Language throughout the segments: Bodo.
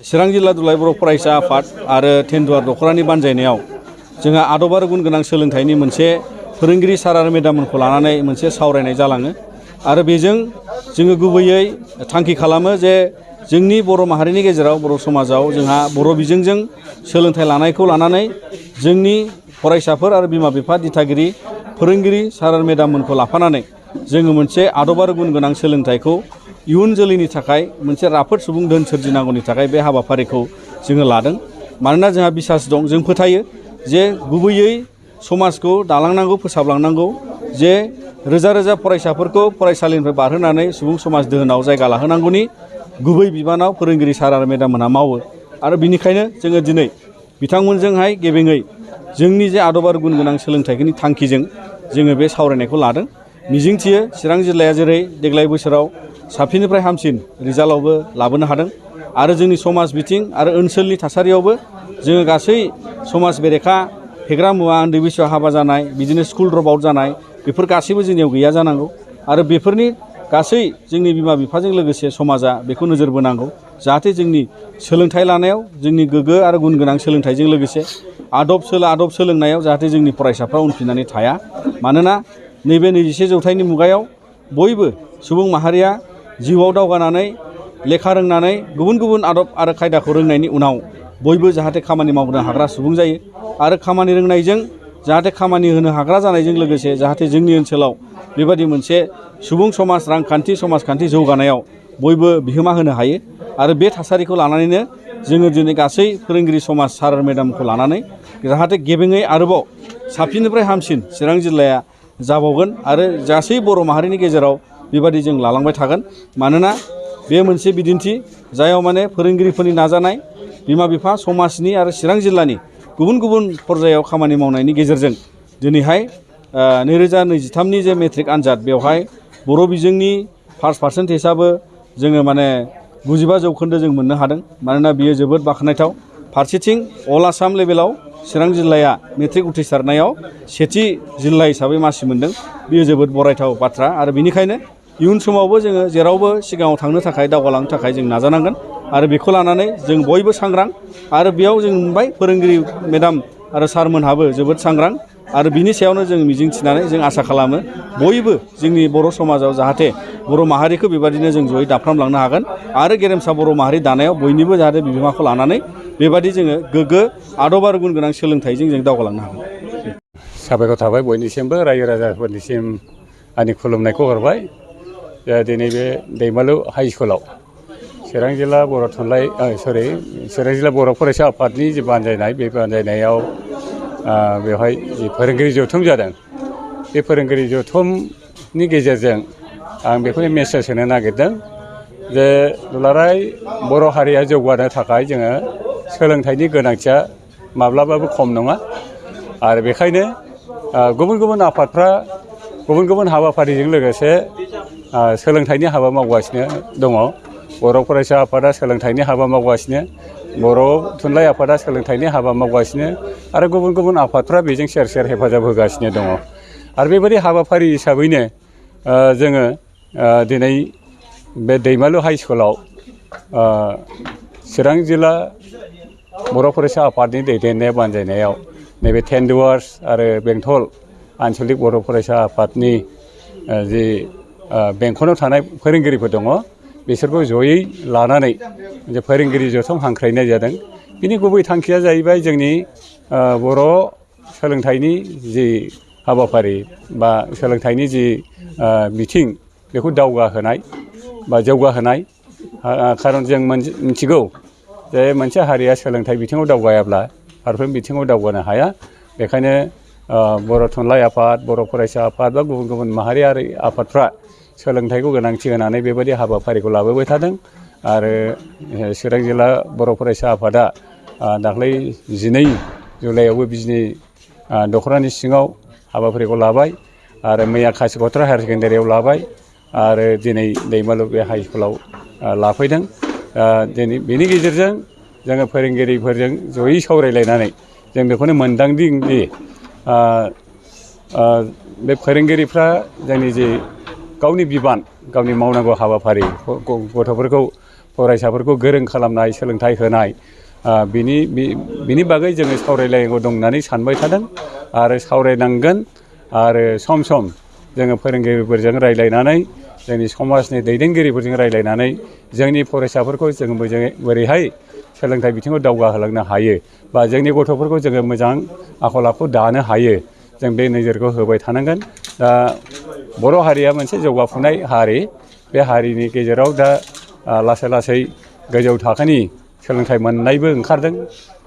चिरां जिल्ला दुलाराय बर' फरायसा आफाद आरो टेन्डुवार दख'रानि बानजायनायाव जोंहा आदब आरो गुन गोनां सोलोंथाइनि मोनसे फोरोंगिरि सार आरो मेडाममोनखौ लानानै मोनसे सावरायनाय जालाङो आरो बेजों जोङो गुबैयै थांखि खालामो जे जोंनि बर' माहारिनि गेजेराव बर' समाजाव जोंहा बर' बिजोंजों सोलोंथाइ लानायखौ लानानै जोंनि फरायसाफोर आरो बिमा बिफा दिथागिरि फोरोंगिरि सार आरो मेडाममोनखौ लाफानानै जोङो मोनसे आदब आरो गुन गोनां सोलोंथाइखौ इयुन जोलैनि थाखाय मोनसे राफोद सुबुं धोन सोरजिनांगौनि थाखाय बे हाबाफारिखौ जोङो लादों। मानोना जोंहा बिसास दं, जों फोथायो जे गुबैयै समाजखौ दालांनांगौ, फोसाबलांनांगौ, जे रोजा रोजा फरायसाफोरखौ फरायसालिनिफ्राय बारहोनानै सुबुं समाज दोहोनाव जायगा लाहोनांगौनि गुबै बिबानाव फोरोंगिरि सार आरो मेडाममोनहा मावो आरो बिनिखायनो जोङो दिनै बिथांमोनजोंहाय गेबेङै जोंनि जे आदब आरो गुन गोनां सोलोंथाइनि थांखिजों जोङो बे सावरायनायखौ लादों। मिजिंथियो चिरां जिल्लाया जेरै देग्लाय बोसोराव साबसिननिफ्राय हामसिन रिजाल्टआवबो लाबोनो हादों आरो जोंनि समाज बिथिं आरो ओनसोलनि थासारियावबो जोङो गासै समाज बेरेखा फेग्रा मुवा, उन्दै बैसोआव हाबा जानाय, बिदिनो स्कुल ड्रप आउट जानाय, बेफोर गासैबो जोंनियाव गैया जानांगौ आरो बेफोरनि गासै जोंनि बिमा बिफाजों लोगोसे समाजा बेखौ नोजोर बोनांगौ जाहाथे जोंनि सोलोंथाइ लानायाव जोंनि गोग्गो आरो गुन गोनां सोलोंथाइजों लोगोसे आदब सोलोंनायाव जाहाथे जोंनि फरायसाफ्रा उनफिननानै थाया। मानोना नैबे 21 जौथाइनि मुगायाव बयबो सुबुं माहारिया जिउआव दावगानानै लेखा रोंनानै गुबुन गुबुन आदब आरो खायदाखौ रोंनायनि उनाव बयबो जाहाथे खामानि मावनो हाग्रा सुबुं जायो आरो खामानि रोंनायजों जाहाथे खामानि होनो हाग्रा जानायजों लोगोसे जाहाथे जोंनि ओनसोलाव बेबायदि मोनसे सुबुं समाज, रांखान्थि, समाजखान्थि जौगानायाव बयबो बिहोमा होनो हायो आरो बे थासारिखौ लानानैनो जोङो दिनै गासै फोरोंगिरि समाज सार मेडामखौ लानानै जाहाथे गेबेङै आरोबाव साबसिननिफ्राय हामसिन चिरां जिल्लाया जाबावगोन आरो गासै बर' माहारिनि गेजेराव बेबादि जों लालांबाय थागोन। मानोना बे मोनसे बिदिन्थि जायाव माने फोरोंगिरिफोरनि नाजानाय, बिमा बिफा, समाजनि आरो चिरां जिल्लानि गुबुन गुबुन पर्यायाव खामानि मावनायनि गेजेरजों दिनैहाय 2023नि जे मेट्रिक आनजाद बेवहाय बर' बिजोंनि फार्स्ट पार्सेन्टेजआबो जोङो माने 95% जों मोननो हादों। मानोना बियो जोबोद बाख्नायथाव। फारसेथिं अल आसाम लेभेलाव चिरां जिल्लाया मेट्रिक उथ्रिसारनायाव सेथि जिल्ला हिसाबै मासि मोनदों। बेयो जोबोद बरायथाव बाथ्रा आरो बेनिखायनो इयुन समावबो जोङो जेरावबो सिगाङाव थांनो थाखाय, दावगालांनो थाखाय जों नाजानांगोन आरो बेखौ लानानै जों बयबो सांग्रां आरो बेयाव जों नुबाय फोरोंगिरि मेडाम आरो सारमोनहाबो जोबोद सांग्रां आरो बिनि सायावनो जों मिजिंथिनानै जों आसा खालामो बयबो जोंनि बर' समाजाव जाहाथे बर' माहारिखौ बेबादिनो जों जयै दाफ्रामलांनो हागोन आरो गेरेमसा बर' माहारि दानायाव बयनिबो जाहाथे बिहोमाखौ लानानै बेबादि जोङो गोग्गो आदब आरो गुन गोनां सोलोंथाइजों जों दावगालांनो हागोन। साबायखर थाबाय बयनिसिमबो, रायजो राजाफोरनिसिम आंनि खुलुमनायखौ हरबाय। दिनै बे दैमालु हाइ स्कुलाव चिरां जिल्ला बर' चिरां जिल्ला बर' फरायसा आफादनि जि बानजायनाय, बे बानजायनायाव बेवहाय जि फोरोंगिरि जथुम जादों, बे फोरोंगिरि जथुमनि गेजेरजों आं बेखौनो मेसेज होनो नागिरदों जे दुलाराय बर' हारिया जौगानो थाखाय जोङो सोलोंथाइनि गोनांथिया माब्लाबाबो खम नङा आरो बेखायनो गुबुन गुबुन आफादफ्रा गुबुन गुबुन हाबाफारिजों लोगोसे सोलोंथाइनि हाबा मावगासिनो दङ। बर' फरायसा आफादा सोलोंथाइनि हाबा मावगासिनो, बर' थुनलाइ आफादा सोलोंथाइनि हाबा मावगासिनो आरो गुबुन गुबुन आफादफ्रा बेजों सेर सेर हेफाजाब होगासिनो दङ। आरो बेबायदि हाबाफारि हिसाबैनो जोङो दिनै बे दैमालु हाइ स्कुलाव चिरां जिल्ला बर' फरायसा आफादनि दैदेननाय बानजायनायाव नैबे टेन्डुवार्स आरो बेंटल आन्सलिक बर' फरायसा आफादनि जि बेंखनाव थानाय फोरोंगिरिफोर दङ, बिसोरखौ जयै लानानै जे फोरोंगिरि जथुम हांख्रायनाय जादों। बिनि गुबै थांखिया जाहैबाय जोंनि बर' सोलोंथाइनि जि हाबाफारि बा सोलोंथाइनि जि बिथिं, बेखौ दावगाहोनाय बा जौगाहोनाय। खारन जों मिथिगौ जे मोनसे हारिया सोलोंथाइ बिथिङाव दावगायाब्ला फारफ्रोम बिथिङाव दावगानो हाया। बेखायनो बर' थुनलाइ आफाद, बर' फरायसा आफाद बा गुबुन गुबुन माहारियारि आफादफ्रा सोलोंथाइखौ गोनांथि होनानै बेबायदि हाबाफारिखौ लाबोबाय थादों आरो चिरां जिल्ला बर' फरायसा आफादा दाख्लै 12 जुलाइआवबो बिजनि दख'रानि सिङाव हाबाफारिखौ लाबाय आरो मैया कासिकत्रा हायार सेकेन्डारियाव लाबाय आरो दिनै दैमालु बे हाइ स्कुलाव लाफैदों। दिनै बेनि गेजेरजों जोङो फोरोंगिरिफोरजों जयै सावरायलायनानै जों बेखौनो मोनदांदों दि बे फोरोंगिरिफ्रा जोंनि जि गावनि बिबान, गावनि मावनांगौ हाबाफारि, गथ'फोरखौ फरायसाफोरखौ गोरों खालामनाय सोलोंथाइ होनाय बिनि बागै जोङो सावरायलायनांगौ दं होननानै सानबाय थादों आरो सावरायनांगोन आरो सम सम जोङो फोरोंगिरिफोरजों रायज्लायनानै जोंनि समाजनि दैदेनगिरिफोरजों रायज्लायनानै जोंनि फरायसाफोरखौ जों बोरैहाय सोलोंथाइ बिथिङाव दावगाहोलांनो हायो बा जोंनि गथ'फोरखौ जोङो मोजां आखल आखु दानो हायो जों बे नोजोरखौ होबाय थानांगोन। दा बर' हारिया मोनसे जौगाफुनाय हारि बे हारिनि गेजेराव दा लासै लासै गोजौ थाखोनि सोलोंथाइ मोननायबो ओंखारदों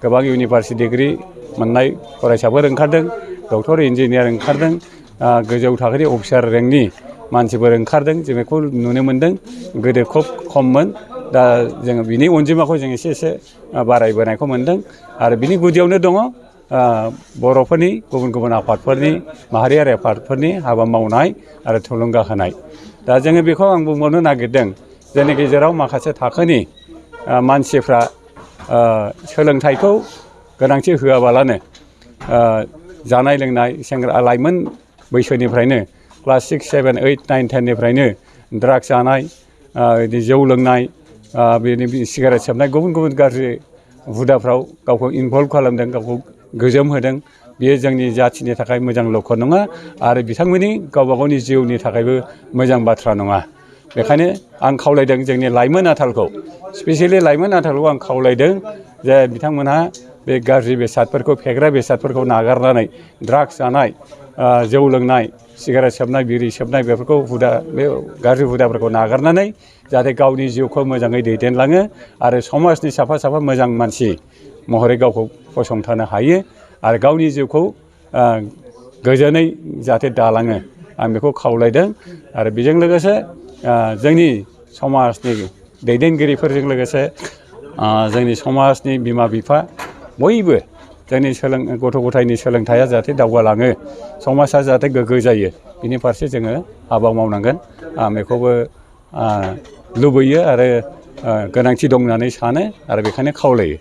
गोबां इउनिभारसिटि डिग्री मोननाय फरायसाफोर ओंखारदों डक्टर इन्जिनियार ओंखारदों गोजौ थाखोनि अफिसार रेंकनि मानसिफोर ओंखारदों जों बेखौ नुनो मोन्दों गोदो खुब खममोन दा जोङो बिनि अनजिमाखौ जों एसे बारायबोनायखौ मोन्दों आरो बिनि गुदियावनो दङ बर'फोरनि गुबुन गुबुन आफादफोरनि माहारियारि आफादफोरनि हाबा मावनाय आरो थुलुंगा होनाय। दा जोङो बेखौ आं बुंबावनो नागिरदों जोंनि गेजेराव माखासे थाखोनि मानसिफ्रा सोलोंथाइखौ गोनांथि होआबालानो जानाय लोंनाय लाइमोन बैसोनिफ्रायनो क्लास 6, 7, 8, 9, 10निफ्रायनो ड्राग्स जानाय जौ लोंनाय बिनि सिगारेट सोबनाय गुबुन गुबुन गाज्रि हुदाफ्राव गावखौ इनभल्भ खालामदों गावखौ गोजोम होदों बेयो जोंनि जाथिनि थाखाय मोजां लक्षन नङा आरो बिथांमोननि गावबा गावनि जिउनि थाखायबो मोजां बाथ्रा नङा। बेखायनो आं खावलायदों जोंनि लाइमोन आथालखौ स्पेसियेलि लाइमोन आथालखौ आं खावलायदों जे बिथांमोनहा बे गाज्रि बेसादफोरखौ फेग्रा बेसादफोरखौ नागारनानै ड्राग्स जानाय जौ लोंनाय सिगारेट सोबनाय बिरि सोबनाय बेफोरखौ बे गाज्रि हुदाफोरखौ नागारनानै जाहाथे गावनि जिउखौ मोजाङै दैदेनलाङो आरो समाजनि साफा साफा मोजां मानसि महरै गावखौ फसंथानो हायो आरो गावनि जिउखौ गोजोनै जाहाथे दालाङो आं बेखौ खावलायदों आरो बेजों लोगोसे जोंनि समाजनि दैदेनगिरिफोरजों लोगोसे जोंनि समाजनि बिमा बिफा बयबो जोंनि गथ' गथायनि सोलोंथाइया जाहाथे दावगालाङो समाजा जाहाथे गोग्गो जायो बिनि फारसे जोङो हाबा मावनांगोन आं बेखौबो लुबैयो आरो गोनांथि दं होननानै सानो आरो बेखायनो खावलायो।